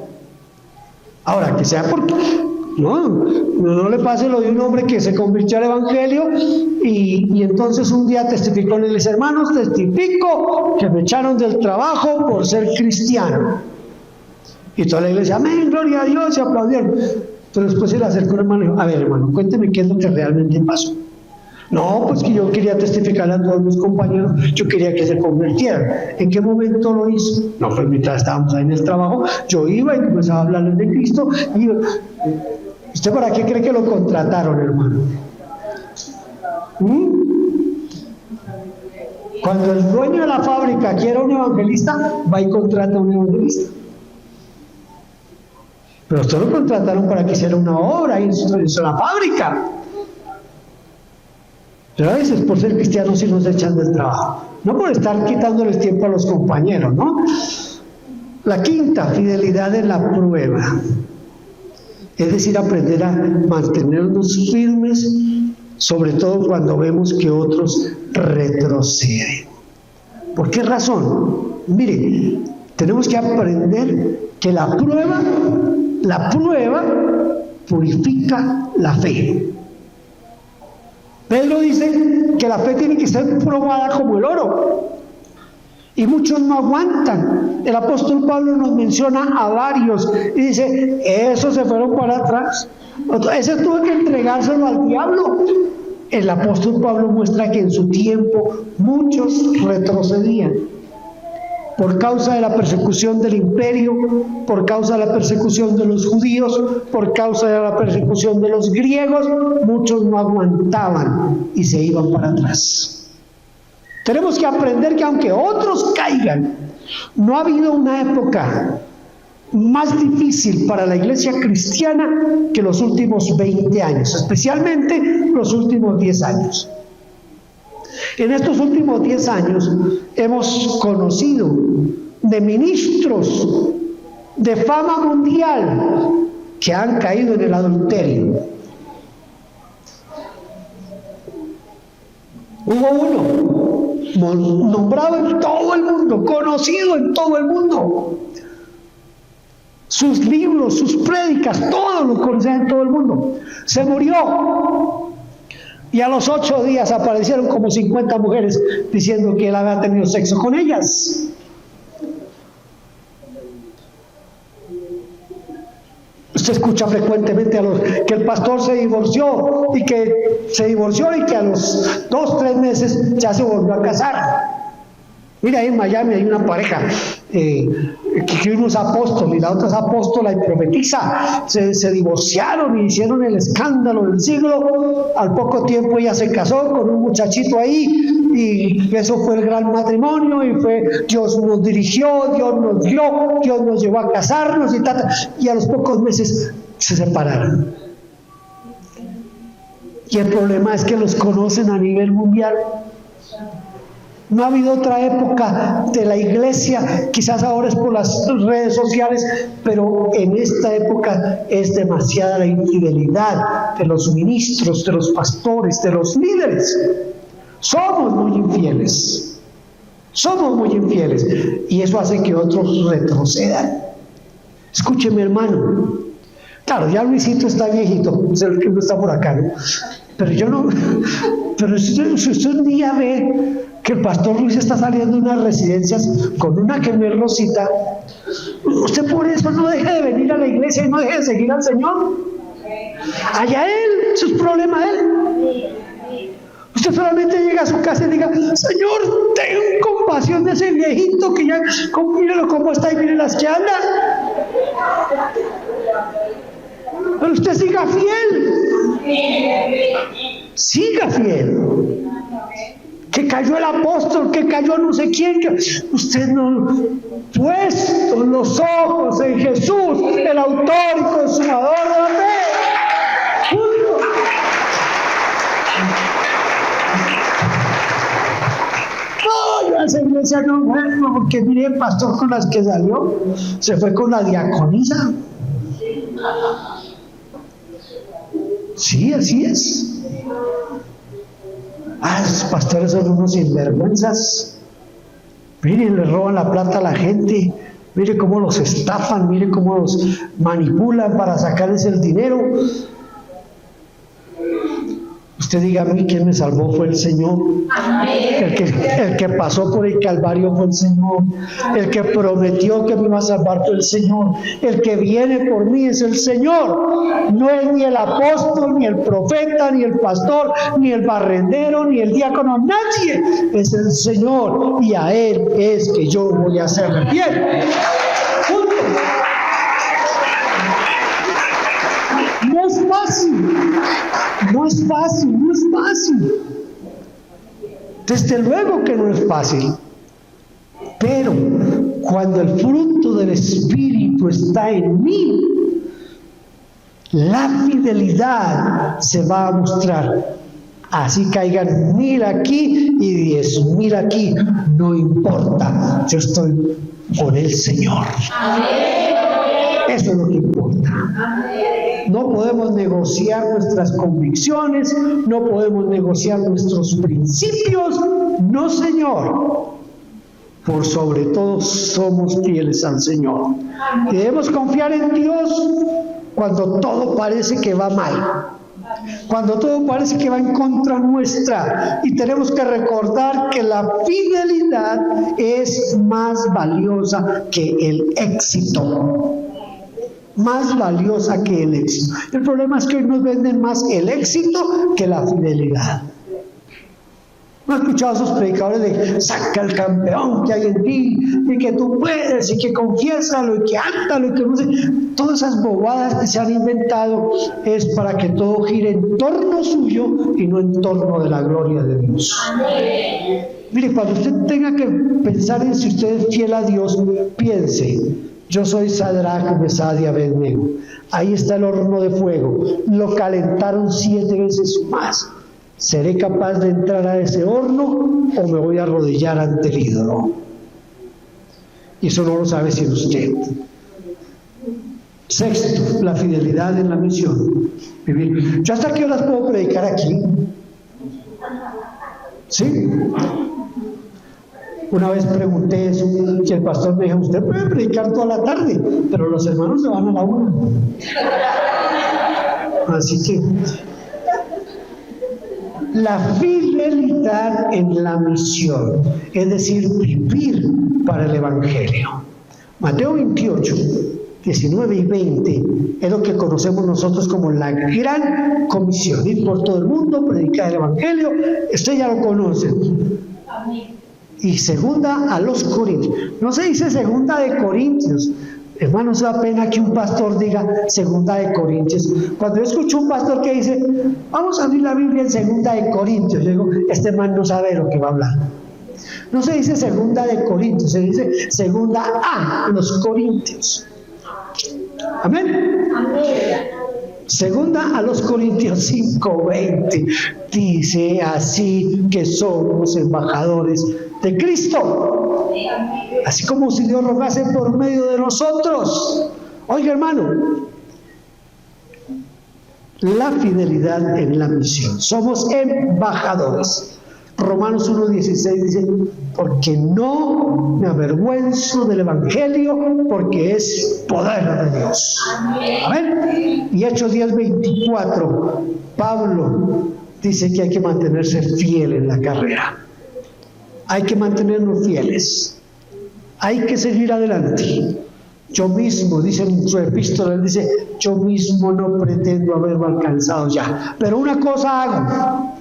Ahora, que sea porque no le pase lo de un hombre que se convirtió al Evangelio y entonces un día testificó en iglesia: hermanos, testifico que me echaron del trabajo por ser cristiano. Y toda la iglesia, amén, gloria a Dios, y aplaudieron. Pero después se le acercó un hermano y dijo: a ver, hermano, cuénteme qué es lo que realmente pasó. No, pues que yo quería testificar a todos mis compañeros, yo quería que se convirtieran. ¿En qué momento lo hizo? No, pues mientras estábamos ahí en el trabajo, yo iba y comenzaba a hablarles de Cristo. Y ¿usted para qué cree que lo contrataron, hermano? Cuando el dueño de la fábrica quiere un evangelista, va y contrata a un evangelista. Pero usted lo contrataron para que hiciera una obra ahí en la fábrica. Pero a veces por ser cristianos sí nos echan del trabajo, no por estar quitándoles tiempo a los compañeros, ¿no? La quinta, fidelidad en la prueba, es decir, aprender a mantenernos firmes, sobre todo cuando vemos que otros retroceden. ¿Por qué razón? Mire, tenemos que aprender que la prueba purifica la fe. Pedro dice que la fe tiene que ser probada como el oro. Y muchos no aguantan. El apóstol Pablo nos menciona a varios y dice: esos se fueron para atrás. Ese tuvo que entregárselo al diablo. El apóstol Pablo muestra que en su tiempo muchos retrocedían. Por causa de la persecución del imperio, por causa de la persecución de los judíos, por causa de la persecución de los griegos, muchos no aguantaban y se iban para atrás. Tenemos que aprender que aunque otros caigan, no ha habido una época más difícil para la iglesia cristiana que los últimos 20 años, especialmente los últimos 10 años. En estos últimos 10 años hemos conocido de ministros de fama mundial que han caído en el adulterio. Hubo uno nombrado en todo el mundo, conocido en todo el mundo. Sus libros, sus prédicas, todo lo conocía en todo el mundo. Se murió. Y a los 8 días aparecieron como 50 mujeres diciendo que él había tenido sexo con ellas. Usted escucha frecuentemente que el pastor se divorció y que a los 2 o 3 meses ya se volvió a casar. Mira, ahí en Miami hay una pareja que uno es apóstol y la otra es apóstola y profetiza. Se divorciaron y hicieron el escándalo del siglo. Al poco tiempo ella se casó con un muchachito ahí y eso fue el gran matrimonio y fue Dios nos dirigió, Dios nos dio, Dios nos llevó a casarnos y a los pocos meses se separaron. Y el problema es que los conocen a nivel mundial. No ha habido otra época de la iglesia, quizás ahora es por las redes sociales, pero en esta época es demasiada la infidelidad de los ministros, de los pastores, de los líderes. Somos muy infieles, y eso hace que otros retrocedan. Escúcheme, hermano. Claro, ya Luisito está viejito, es el que no está por acá, ¿no? Pero si usted un día ve que el pastor Luis está saliendo de unas residencias con una que no es Rosita, usted por eso no deje de venir a la iglesia y no deje de seguir al Señor. Allá él, eso es problema de él. Usted solamente llega a su casa y diga: Señor, ten compasión de ese viejito que ya, mírelo cómo está y mire las que anda. Pero usted siga fiel. Que cayó el apóstol, que cayó no sé quién, que usted no, puesto los ojos en Jesús, el autor y consumador de la fe. Punto. No, yo a esa iglesia no vuelvo, porque mire el pastor con las que salió, se fue con la diaconisa. Sí, así es. Los pastores son unos sinvergüenzas. Miren, le roban la plata a la gente. Mire cómo los estafan, mire cómo los manipulan para sacarles el dinero. Usted diga: a mí, ¿quién me salvó? Fue el Señor. El que pasó por el Calvario fue el Señor. El que prometió que me iba a salvar fue el Señor. El que viene por mí es el Señor. No es ni el apóstol, ni el profeta, ni el pastor, ni el barrendero, ni el diácono. Nadie. Es el Señor. Y a Él es que yo voy a hacerle fiel. Punto. No es fácil. Desde luego que no es fácil. Pero cuando el fruto del Espíritu está en mí, la fidelidad se va a mostrar. Así caigan 1000 aquí y 10,000 aquí, no importa. Yo estoy con el Señor. Eso es lo que importa. No podemos negociar nuestras convicciones, no podemos negociar nuestros principios. No, Señor. Por sobre todo somos fieles al Señor. Debemos confiar en Dios cuando todo parece que va mal, cuando todo parece que va en contra nuestra, y tenemos que recordar que la fidelidad es más valiosa que el éxito. Más valiosa que el éxito. El problema es que hoy nos venden más el éxito que la fidelidad. ¿No has escuchado a esos predicadores de saca el campeón que hay en ti, y que tú puedes, y que confiésalo, y que ándalo, y que no sé? Todas esas bobadas que se han inventado es para que todo gire en torno suyo y no en torno de la gloria de Dios. Mire, cuando usted tenga que pensar en si usted es fiel a Dios, piense: yo soy Sadrach, Mesach y Abednego. Ahí está el horno de fuego. Lo calentaron 7 veces más. ¿Seré capaz de entrar a ese horno o me voy a arrodillar ante el ídolo? Y eso no lo sabe sino usted. Sexto, la fidelidad en la misión. Vivir. ¿Yo hasta qué horas puedo predicar aquí? ¿Sí? Una vez pregunté eso y el pastor me dijo: usted puede predicar toda la tarde, pero los hermanos se van a la 1. Así que la fidelidad en la misión, es decir, vivir para el Evangelio. Mateo 28, 19 y 20 es lo que conocemos nosotros como la gran comisión: ir por todo el mundo, predicar el Evangelio. Usted ya lo conoce. y segunda a los Corintios. No se dice segunda de Corintios. Hermanos, da pena que un pastor diga segunda de Corintios. Cuando yo escucho un pastor que dice, vamos a abrir la Biblia en segunda de Corintios, yo digo, este man no sabe lo que va a hablar. No se dice segunda de Corintios, se dice segunda a los Corintios. Amén. Segunda a los Corintios 5:20 dice así que somos embajadores de Cristo, así como si Dios rogase por medio de nosotros. Oiga, hermano, la fidelidad en la misión. Somos embajadores. Romanos 1:16 dice, porque no me avergüenzo del Evangelio, porque es poder de Dios. Amén. Y Hechos 10:24, Pablo dice que hay que mantenerse fiel en la carrera. Hay que mantenernos fieles. Hay que seguir adelante. Yo mismo, dice en su epístola, él dice, yo mismo no pretendo haberlo alcanzado ya, pero una cosa hago,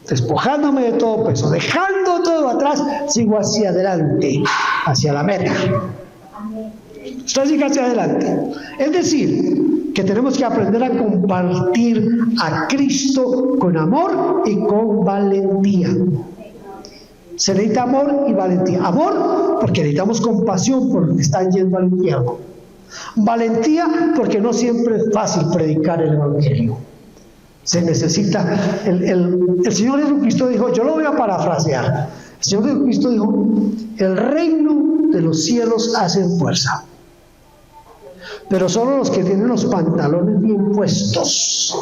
despojándome de todo peso, dejando todo atrás, sigo hacia adelante, hacia la meta. Usted sigue hacia adelante. Es decir, que tenemos que aprender a compartir a Cristo con amor y con valentía. Se necesita amor y valentía. Amor porque necesitamos compasión por los que están yendo al infierno. Valentía porque no siempre es fácil predicar el Evangelio. Se necesita, el Señor Jesucristo dijo, yo lo voy a parafrasear. El Señor Jesucristo dijo, el reino de los cielos hace fuerza, pero solo los que tienen los pantalones bien puestos,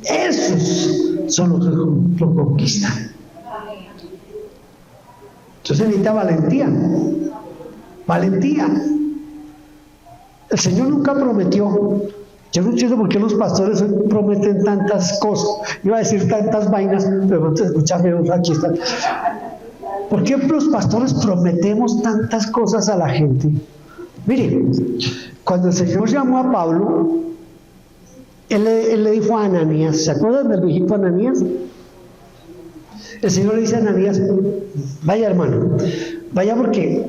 esos son los que lo conquistan. Entonces necesita valentía. Valentía. El Señor nunca prometió. Yo no entiendo por qué los pastores prometen tantas cosas. Iba a decir tantas vainas, pero antes de escucharme, aquí están. ¿Por qué los pastores prometemos tantas cosas a la gente? Mire, cuando el Señor llamó a Pablo, él le dijo a Ananías, ¿se acuerdan del viejito Ananías? El Señor le dice a Ananías, vaya hermano, vaya porque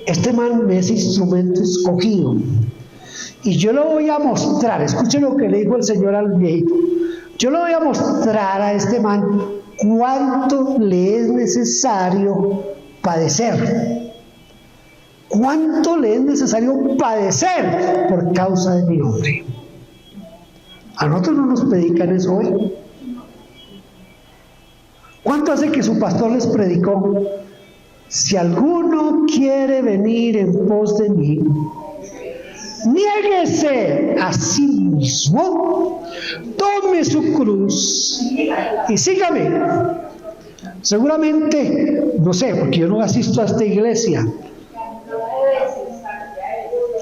este man me es instrumento escogido. Y yo lo voy a mostrar, escuchen lo que le dijo el Señor al viejito, yo le voy a mostrar a este man cuánto le es necesario padecer. ¿Cuánto le es necesario padecer por causa de mi nombre? A nosotros no nos predican eso hoy. ¿Cuánto hace que su pastor les predicó? Si alguno quiere venir en pos de mí, niéguese a sí mismo, tome su cruz y sígame. Seguramente, no sé, porque yo no asisto a esta iglesia.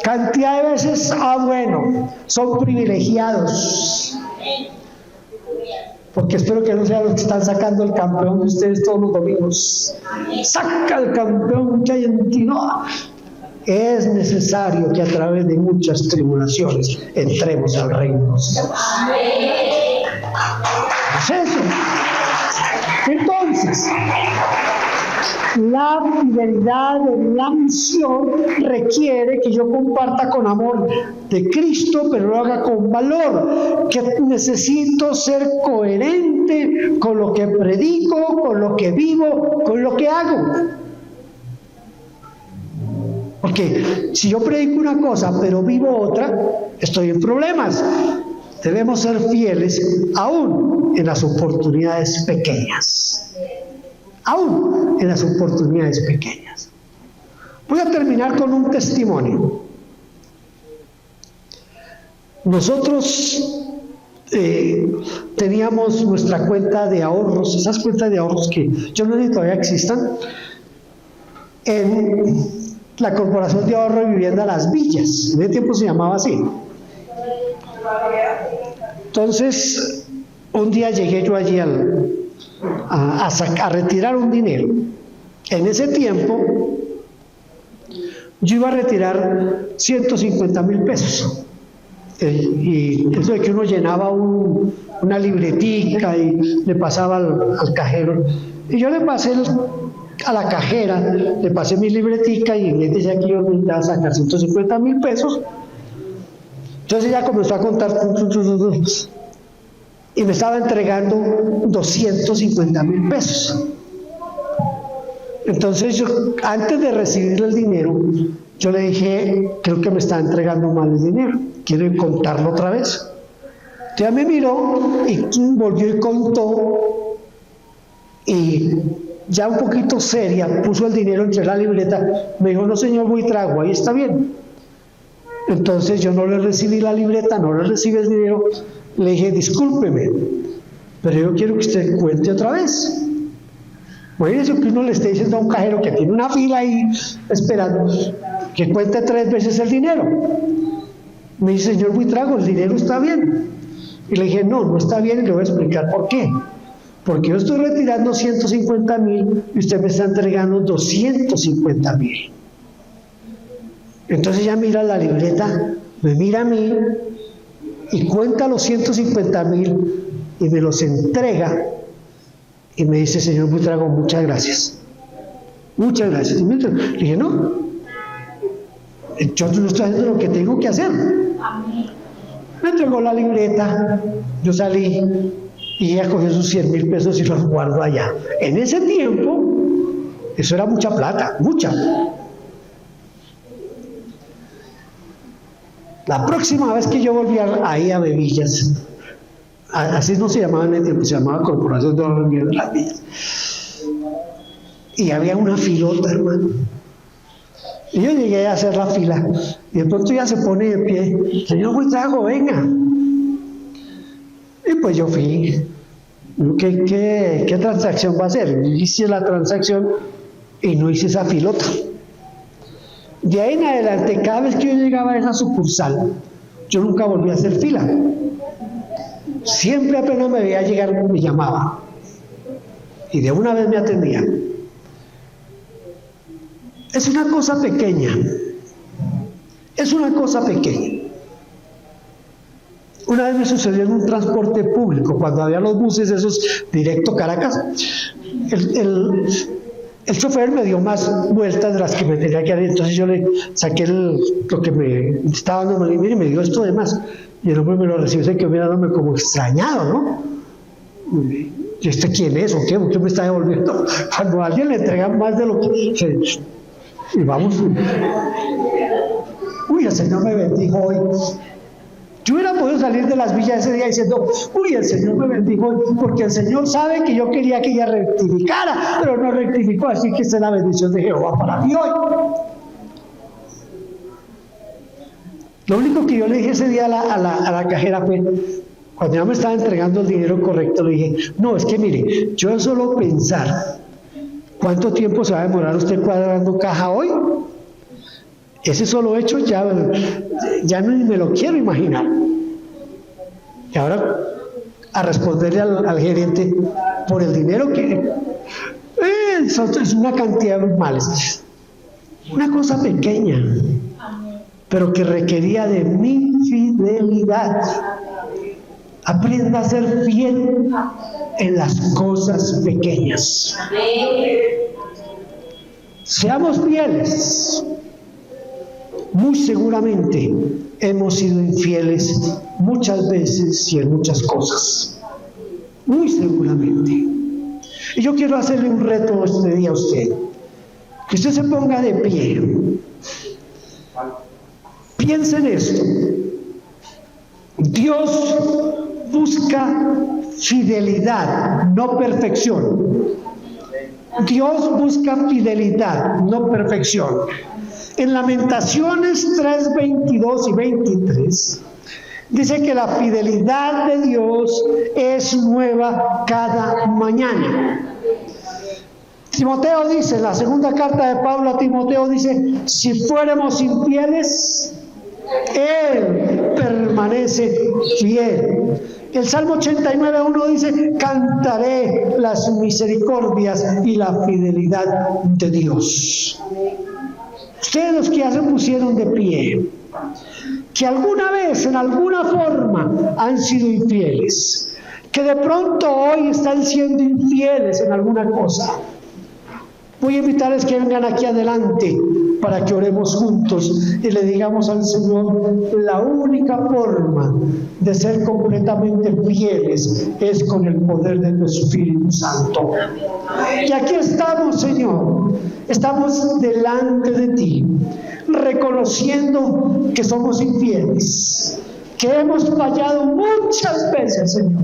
Cantidad de veces, bueno, son privilegiados. Porque espero que no sean los que están sacando el campeón de ustedes todos los domingos. Saca el campeón que hay en ti. No. Es necesario que a través de muchas tribulaciones entremos al reino de los cielos. Es eso. Entonces, la fidelidad en la misión requiere que yo comparta con amor de Cristo, pero lo haga con valor, que necesito ser coherente con lo que predico, con lo que vivo, con lo que hago. Porque si yo predico una cosa pero vivo otra, estoy en problemas. Debemos ser fieles aún en las oportunidades pequeñas. Aún en las oportunidades pequeñas. Voy a terminar con un testimonio. Nosotros teníamos nuestra cuenta de ahorros, esas cuentas de ahorros que yo no sé si todavía existan, en la Corporación de Ahorro y Vivienda Las Villas. En ese tiempo se llamaba así. Entonces, un día llegué yo allí a retirar un dinero. En ese tiempo, yo iba a retirar 150,000 pesos. Y eso de que uno llenaba una libretica y le pasaba al cajero. Y yo le pasé a la cajera, le pasé mi libretica y le decía que yo necesitaba sacar 150.000 pesos. Entonces ella comenzó a contar y me estaba entregando 250.000 pesos. Entonces yo, antes de recibir el dinero, yo le dije, creo que me está entregando mal el dinero, quiero contarlo otra vez. Entonces me miró y volvió y contó, y ya un poquito seria, puso el dinero entre la libreta, me dijo, no señor Buitrago, ahí está bien. Entonces yo no le recibí la libreta, no le recibí el dinero, le dije, discúlpeme, pero yo quiero que usted cuente otra vez. Imagínese que uno le esté diciendo a un cajero que tiene una fila ahí esperando, que cuente 3 veces el dinero. Me dice, señor Buitrago, el dinero está bien. Y le dije, no está bien, y le voy a explicar por qué. Porque yo estoy retirando 150.000 y usted me está entregando 250.000. Entonces ella mira la libreta, me mira a mí y cuenta los 150.000 y me los entrega y me dice, señor Buitrago, muchas gracias. Muchas gracias. Y le dije, no, yo no estoy haciendo lo que tengo que hacer. Me entregó la libreta, yo salí y ella cogió sus 100.000 pesos y los guardó allá. En ese tiempo, eso era mucha plata, mucha. La próxima vez que yo volví ahí a Bebillas, así no se llamaba en el tiempo, se llamaba Corporación de Ahorro de las Villas, y había una filota, hermano. Y yo llegué a hacer la fila, y de pronto ella se pone de pie, señor Buitrago, venga. Y pues yo fui, ¿qué transacción va a hacer? Hice la transacción y no hice esa filota. De ahí en adelante, cada vez que yo llegaba a esa sucursal, yo nunca volví a hacer fila. Siempre apenas me veía llegar, me llamaba. Y de una vez me atendía. Es una cosa pequeña. Es una cosa pequeña. Una vez me sucedió en un transporte público, cuando había los buses esos directo Caracas. El chofer me dio más vueltas de las que me tenía que dar, entonces yo le saqué lo que me estaba dando, y mire, me dio esto de más. Y el hombre me lo recibió, se quedó mirándome como extrañado, ¿no? ¿Y este quién es o qué? ¿Por qué me está devolviendo? Cuando a alguien le entregan más de lo que... Y vamos. Uy, el Señor me bendijo hoy. Yo hubiera podido salir de las villas ese día diciendo, uy, el Señor me bendijo hoy, porque el Señor sabe que yo quería que ella rectificara, pero no rectificó, así que esta es la bendición de Jehová para mí hoy. Lo único que yo le dije ese día a la cajera fue, cuando ya me estaba entregando el dinero correcto, le dije, no, es que mire, yo solo pensar, ¿cuánto tiempo se va a demorar usted cuadrando caja hoy? Ese solo hecho ya no me lo quiero imaginar. Y ahora a responderle al gerente por el dinero que eso es una cantidad de males. Una cosa pequeña, pero que requería de mi fidelidad. Aprenda a ser fiel en las cosas pequeñas. Seamos fieles. Muy seguramente hemos sido infieles muchas veces y en muchas cosas. Muy seguramente. Y yo quiero hacerle un reto este día a usted. Que usted se ponga de pie. Piense en esto. Dios busca fidelidad, no perfección. Dios busca fidelidad, no perfección. En Lamentaciones 3, 22 y 23 dice que la fidelidad de Dios es nueva cada mañana. Timoteo dice, en la segunda carta de Pablo a Timoteo dice, si fuéramos infieles, Él permanece fiel. El Salmo 89:1 dice, cantaré las misericordias y la fidelidad de Dios. Ustedes los que ya se pusieron de pie, que alguna vez, en alguna forma, han sido infieles, que de pronto hoy están siendo infieles en alguna cosa, Voy a invitarles que vengan aquí adelante para que oremos juntos y le digamos al Señor, la única forma de ser completamente fieles es con el poder de tu Espíritu Santo. Y aquí estamos, Señor, estamos delante de ti, reconociendo que somos infieles, que hemos fallado muchas veces, Señor,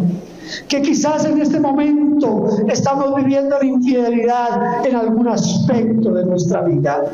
que quizás en este momento estamos viviendo la infidelidad en algún aspecto de nuestra vida.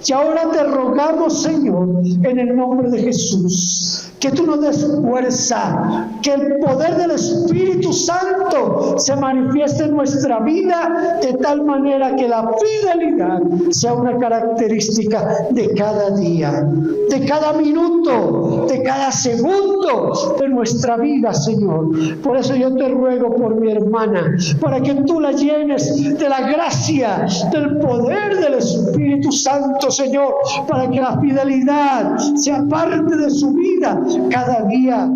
Y ahora te rogamos, Señor, en el nombre de Jesús, que tú nos des fuerza, que el poder del Espíritu Santo se manifieste en nuestra vida de tal manera que la fidelidad sea una característica de cada día, de cada minuto, de cada segundo de nuestra vida, Señor. Por eso yo te ruego por mi hermana, para que tú la llenes de la gracia, del poder del Espíritu Santo, Señor, para que la fidelidad sea parte de su vida cada día.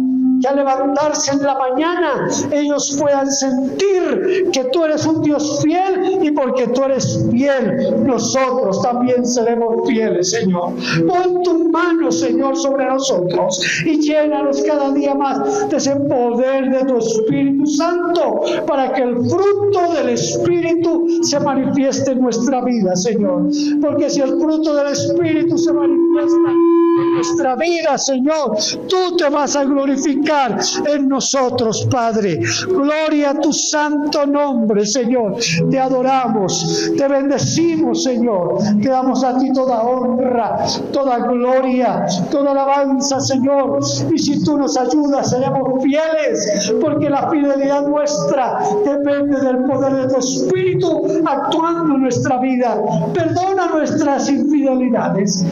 Que al levantarse en la mañana ellos puedan sentir que tú eres un Dios fiel, y porque tú eres fiel nosotros también seremos fieles, Señor. Pon tu mano, Señor, sobre nosotros y llénanos cada día más de ese poder de tu Espíritu Santo, para que el fruto del Espíritu se manifieste en nuestra vida, Señor. Porque si el fruto del Espíritu se manifiesta en nuestra vida, Señor, tú te vas a glorificar en nosotros, Padre. Gloria a tu santo nombre, Señor. Te adoramos, te bendecimos, Señor. Te damos a ti toda honra, toda gloria, toda alabanza, Señor. Y si tú nos ayudas, seremos fieles, porque la fidelidad nuestra depende del poder de tu Espíritu actuando en nuestra vida. Perdona nuestras infidelidades,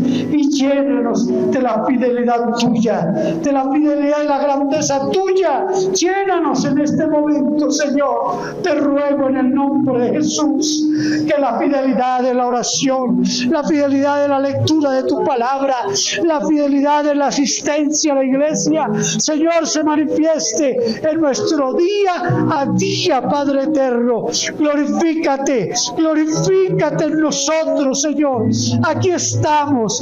y llénanos de la fidelidad tuya, de la fidelidad y la grandeza tuya. Llénanos en este momento, Señor. Te ruego en el nombre de Jesús que la fidelidad de la oración, la fidelidad de la lectura de tu palabra, la fidelidad de la asistencia a la iglesia, Señor, se manifieste en nuestro día a día, Padre eterno. Glorifícate en nosotros, Señor. Aquí estamos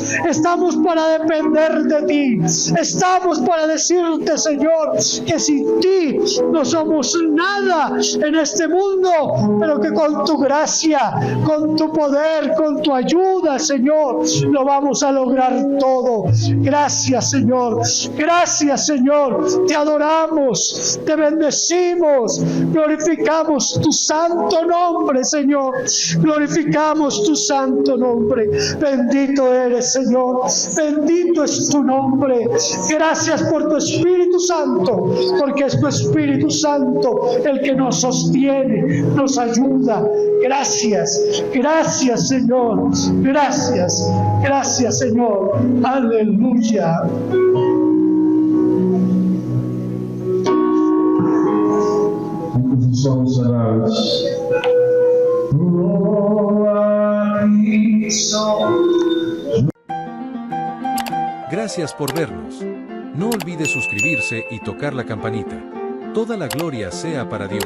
para depender de ti. Estamos para decirte, Señor, que sin ti no somos nada en este mundo, pero que con tu gracia, con tu poder, con tu ayuda, Señor, lo vamos a lograr todo. Gracias, Señor. Gracias, Señor. Te adoramos, te bendecimos, glorificamos tu santo nombre, Señor. Glorificamos tu santo nombre. Bendito eres, Señor. Bendito es tu nombre. Gracias por tu Espíritu Santo, porque es tu Espíritu Santo el que nos sostiene, nos ayuda. Gracias, gracias, Señor. Gracias, Señor. Aleluya. Somos cerrados. Gracias por vernos. No olvides suscribirse y tocar la campanita. Toda la gloria sea para Dios.